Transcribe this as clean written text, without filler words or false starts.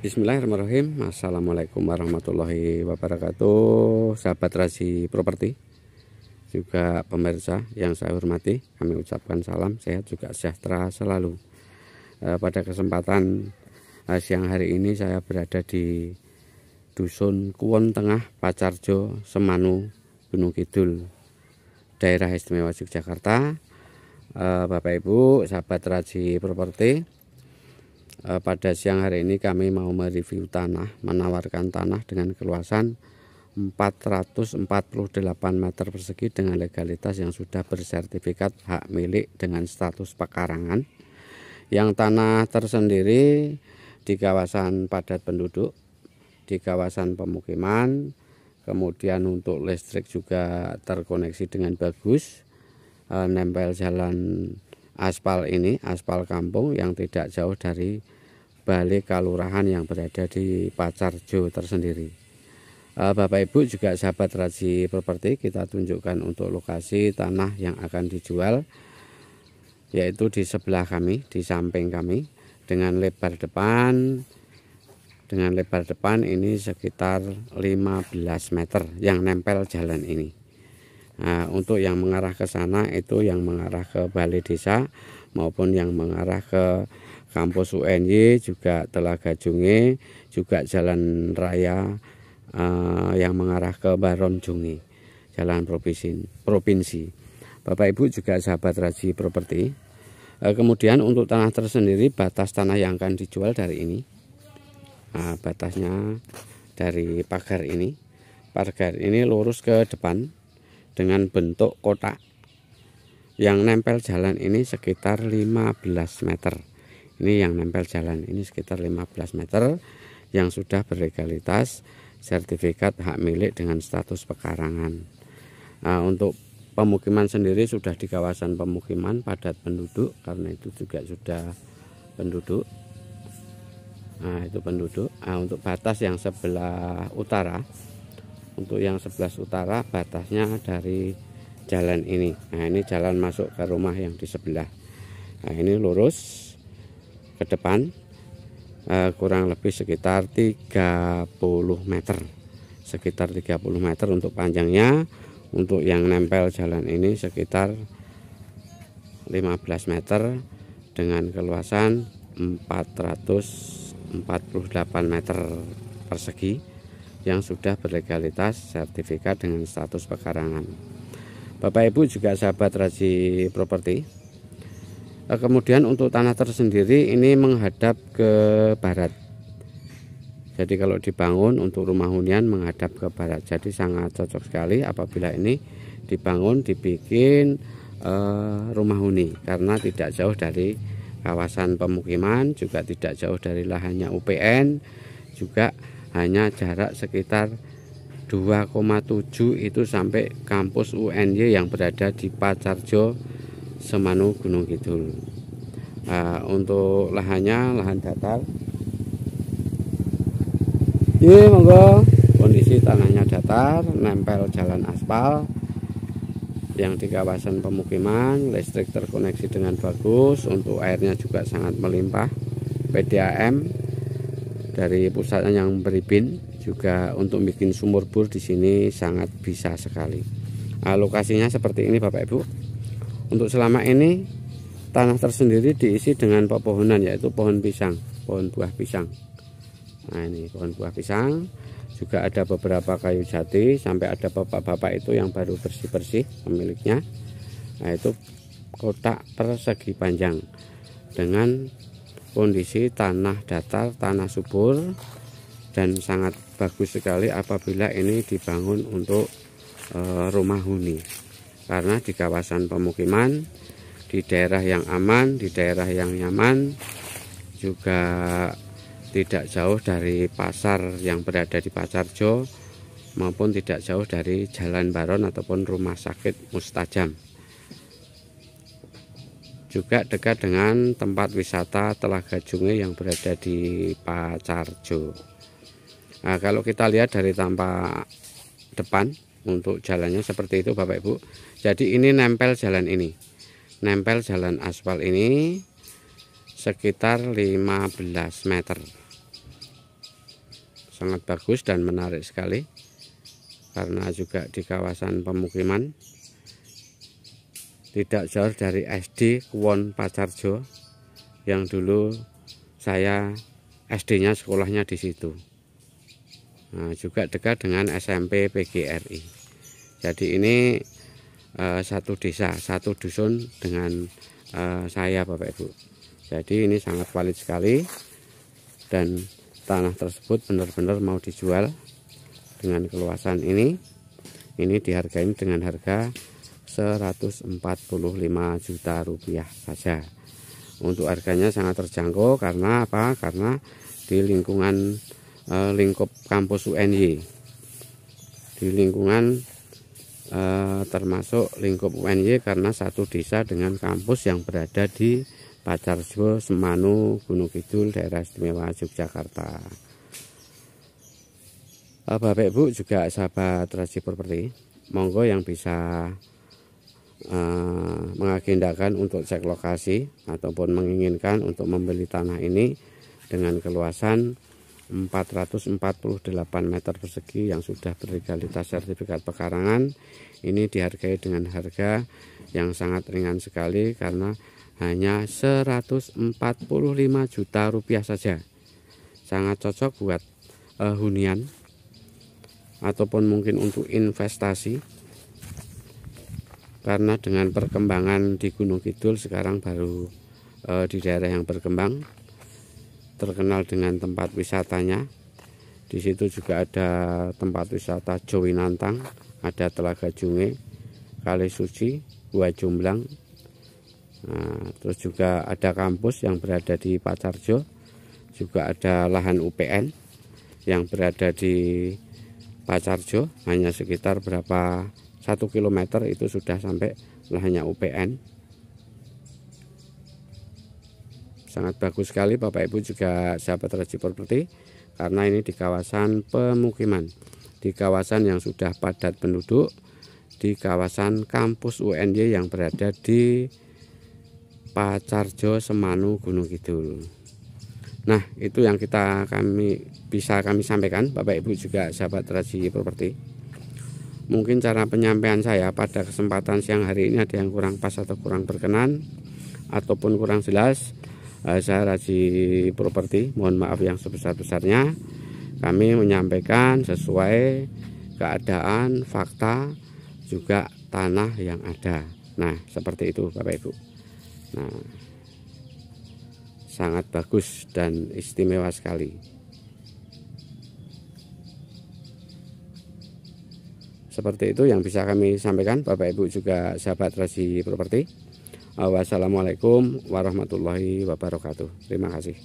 Bismillahirrahmanirrahim. Assalamualaikum warahmatullahi wabarakatuh, sahabat Razi Properti, juga pemirsa yang saya hormati. Kami ucapkan salam sehat juga sejahtera selalu. Pada kesempatan siang hari ini saya berada di Dusun Kuwon Tengah, Pacarjo, Semanu, Gunung Kidul, Daerah Istimewa Yogyakarta. Bapak Ibu, sahabat Razi Properti, pada siang hari ini kami mau mereview tanah, menawarkan tanah dengan keluasan 448 meter persegi dengan legalitas yang sudah bersertifikat hak milik dengan status pekarangan. Yang tanah tersendiri di kawasan padat penduduk, di kawasan pemukiman, kemudian untuk listrik juga terkoneksi dengan bagus, nempel jalan aspal ini, aspal kampung yang tidak jauh dari balai kelurahan yang berada di Pacarjo tersendiri. Bapak Ibu juga sahabat Razi Properti, kita tunjukkan untuk lokasi tanah yang akan dijual, yaitu di sebelah kami, di samping kami, dengan lebar depan ini sekitar 15 meter yang nempel jalan ini. Nah, untuk yang mengarah ke sana itu yang mengarah ke balai desa maupun yang mengarah ke kampus UNY, juga Telaga Junge, juga jalan raya yang mengarah ke Baron Junge, jalan provinsi. Bapak Ibu juga sahabat Razi Properti, kemudian untuk tanah tersendiri, batas tanah yang akan dijual dari ini, batasnya dari pagar ini lurus ke depan dengan bentuk kotak. Yang nempel jalan ini sekitar 15 meter. Ini yang nempel jalan ini sekitar 15 meter yang sudah berlegalitas sertifikat hak milik dengan status pekarangan. Untuk pemukiman sendiri sudah di kawasan pemukiman padat penduduk, karena itu juga sudah penduduk. Itu penduduk. Untuk batas yang sebelah utara, untuk yang sebelah utara batasnya dari jalan ini. Ini jalan masuk ke rumah yang di sebelah. Ini lurus ke depan kurang lebih sekitar 30 meter, sekitar 30 meter untuk panjangnya. Untuk yang nempel jalan ini sekitar 15 meter dengan keluasan 448 meter persegi yang sudah berlegalitas sertifikat dengan status pekarangan. Bapak Ibu juga sahabat Razi Properti, kemudian untuk tanah tersendiri ini menghadap ke barat. Jadi kalau dibangun untuk rumah hunian menghadap ke barat, jadi sangat cocok sekali apabila ini dibangun, dibikin rumah huni, karena tidak jauh dari kawasan pemukiman, juga tidak jauh dari lahannya UPN, juga hanya jarak sekitar 2,7 itu sampai kampus UNY yang berada di Pacarjo, Semanu, Gunung Kidul. Untuk lahannya lahan datar. Ini monggo, kondisi tanahnya datar, nempel jalan aspal yang di kawasan pemukiman, listrik terkoneksi dengan bagus, untuk airnya juga sangat melimpah, PDAM dari pusatnya yang berizin, juga untuk bikin sumur bor di sini sangat bisa sekali. Lokasinya seperti ini Bapak Ibu. Untuk selama ini tanah tersendiri diisi dengan pepohonan, yaitu pohon pisang, pohon buah pisang. Ini pohon buah pisang, juga ada beberapa kayu jati, sampai ada bapak-bapak itu yang baru bersih-bersih pemiliknya. Itu kotak persegi panjang dengan kondisi tanah datar, tanah subur, dan sangat bagus sekali apabila ini dibangun untuk rumah huni, karena di kawasan pemukiman, di daerah yang aman, di daerah yang nyaman, juga tidak jauh dari pasar yang berada di Pacarjo, maupun tidak jauh dari Jalan Baron ataupun Rumah Sakit Mustajam. Juga dekat dengan tempat wisata Telaga Junge yang berada di Pacarjo. Kalau kita lihat dari tampak depan, untuk jalannya seperti itu Bapak Ibu. Jadi ini nempel jalan ini, nempel jalan aspal ini sekitar 15 meter. sangat bagus dan menarik sekali, karena juga di kawasan pemukiman, tidak jauh dari SD Kuwon Pacarjo yang dulu saya SD-nya sekolahnya di situ. Nah, juga dekat dengan SMP PGRI. Jadi ini satu desa, satu dusun dengan saya Bapak Ibu. Jadi ini sangat valid sekali, dan tanah tersebut benar-benar mau dijual dengan keluasan ini. Ini dihargai dengan harga 145 juta rupiah saja. Untuk harganya sangat terjangkau karena apa? Karena di lingkungan lingkup kampus UNY, di lingkungan termasuk lingkup UNY, karena satu desa dengan kampus yang berada di Pacarjo, Semanu, Gunung Kidul, daerah istimewa Yogyakarta. Bapak Ibu juga sahabat Raji Properti, monggo yang bisa mengagendakan untuk cek lokasi ataupun menginginkan untuk membeli tanah ini dengan keluasan 448 meter persegi yang sudah berlegalitas sertifikat pekarangan, ini dihargai dengan harga yang sangat ringan sekali, karena hanya 145 juta rupiah saja. Sangat cocok buat hunian ataupun mungkin untuk investasi, karena dengan perkembangan di Gunung Kidul sekarang baru di daerah yang berkembang, terkenal dengan tempat wisatanya. Di situ juga ada tempat wisata Jowinantang, ada Telaga Junge, Kali Suci, Gua Jomblang. Nah, terus juga ada kampus yang berada di Pacarjo, juga ada lahan UPN yang berada di Pacarjo, hanya sekitar berapa 1 km itu sudah sampai lahannya UPN. Sangat bagus sekali Bapak Ibu juga sahabat Raji Properti, karena ini di kawasan pemukiman, di kawasan yang sudah padat penduduk, di kawasan kampus UNY yang berada di Pacarjo, Semanu, Gunung Kidul. Nah, itu yang bisa kami sampaikan Bapak Ibu juga sahabat Raji Properti. Mungkin cara penyampaian saya pada kesempatan siang hari ini ada yang kurang pas atau kurang berkenan ataupun kurang jelas. Saya Raji Properti mohon maaf yang sebesar-besarnya. Kami menyampaikan sesuai keadaan, fakta, juga tanah yang ada. Nah, seperti itu Bapak Ibu. Nah, sangat bagus dan istimewa sekali. Seperti itu yang bisa kami sampaikan Bapak Ibu juga sahabat Raji Properti. Wassalamualaikum warahmatullahi wabarakatuh. Terima kasih.